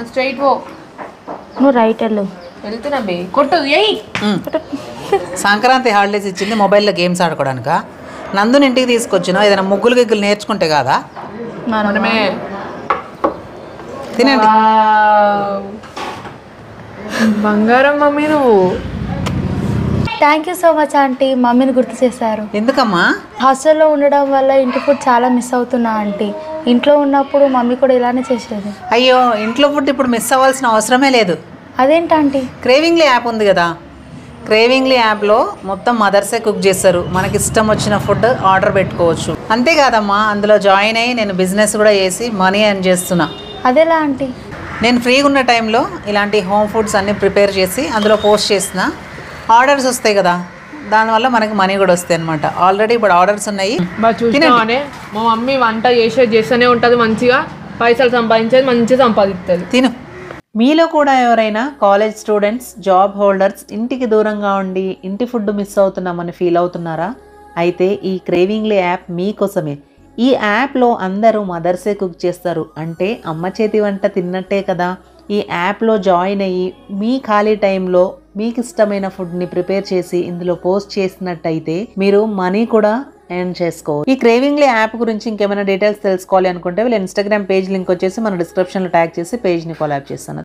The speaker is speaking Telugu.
స్ట్రైట్ పో. నువ్వు రైట్ వెళ్ళు. వెళ్తున్నా బే. కొట్టు ఎయ్. సంక్రాంతి హాలిడేస్ ఇచ్చింది మొబైల్లో గేమ్స్ ఆడుకోవడానికా? నందుని ఇంటికి తీసుకొచ్చినా ఏదైనా ముగ్గులు గిగ్గులు నేర్చుకుంటే కాదా? మనమే తినండి. బంగారం మమ్మీ నువ్వు. Thank you so much aunty, మమ్మీని గుర్తు చేశారు. ఎందుకమ్మా? హాస్టల్లో ఉండడం వల్ల ఇంటి ఫుడ్ చాలా మిస్ అవుతున్నా ఆంటీ. ఇంట్లో ఉన్నప్పుడు మమ్మీ కూడా ఇలానే చేసేది. అయ్యో, ఇంట్లో ఫుడ్ ఇప్పుడు మిస్ అవ్వాల్సిన అవసరమే లేదు. అదేంటి ఆంటీ? క్రేవింగ్లీ యాప్ ఉంది కదా, క్రేవింగ్లీ యాప్లో మొత్తం మదర్సే కుక్ చేస్తారు. మనకి ఇష్టం వచ్చిన ఫుడ్ ఆర్డర్ పెట్టుకోవచ్చు. అంతేకాదమ్మా, అందులో జాయిన్ అయ్యి నేను బిజినెస్ కూడా చేసి మనీ ఎర్న్ చేస్తున్నా. అదేలా ఆంటీ? నేను ఫ్రీగా ఉన్న టైంలో ఇలాంటి హోమ్ ఫుడ్స్ అన్నీ ప్రిపేర్ చేసి అందులో పోస్ట్ చేసిన ఆర్డర్స్ వస్తాయి కదా, దానివల్ల మనకి మనీ కూడా వస్తాయి అనమాట. ఆల్రెడీ ఇప్పుడు ఆర్డర్స్ ఉన్నాయి. చూసినానే మా మమ్మీ వంట చేస్తూనే ఉంటుంది, మంచిగా పైసలు సంపాదించేది, మంచిగా సంపాదిస్తుంది. తిను. మీలో కూడా ఎవరైనా కాలేజ్ స్టూడెంట్స్, జాబ్ హోల్డర్స్ ఇంటికి దూరంగా ఉండి ఇంటి ఫుడ్ మిస్ అవుతున్నామని ఫీల్ అవుతున్నారా? అయితే ఈ క్రేవింగ్లీ యాప్ మీకోసమే. ఈ యాప్లో అందరూ మదర్సే కుక్ చేస్తారు, అంటే అమ్మ చేతి వంట తిన్నట్టే కదా. ఈ యాప్లో జాయిన్ అయ్యి మీ ఖాళీ టైంలో మీకు ఇష్టమైన ఫుడ్ని ప్రిపేర్ చేసి ఇందులో పోస్ట్ చేసినట్టయితే మీరు మనీ కూడా ఎర్న్ చేసుకోవచ్చు. ఈ క్రేవింగ్లీ యాప్ గురించి ఇంకేమైనా డీటెయిల్స్ తెలుసుకోవాలి అనుకుంటే వీళ్ళ ఇన్స్టాగ్రామ్ పేజ్ లింక్ వచ్చేసి మన డిస్క్రిప్షన్లో ట్యాగ్ చేసి పేజ్ని ఫాలో అప్ చేస్తాను.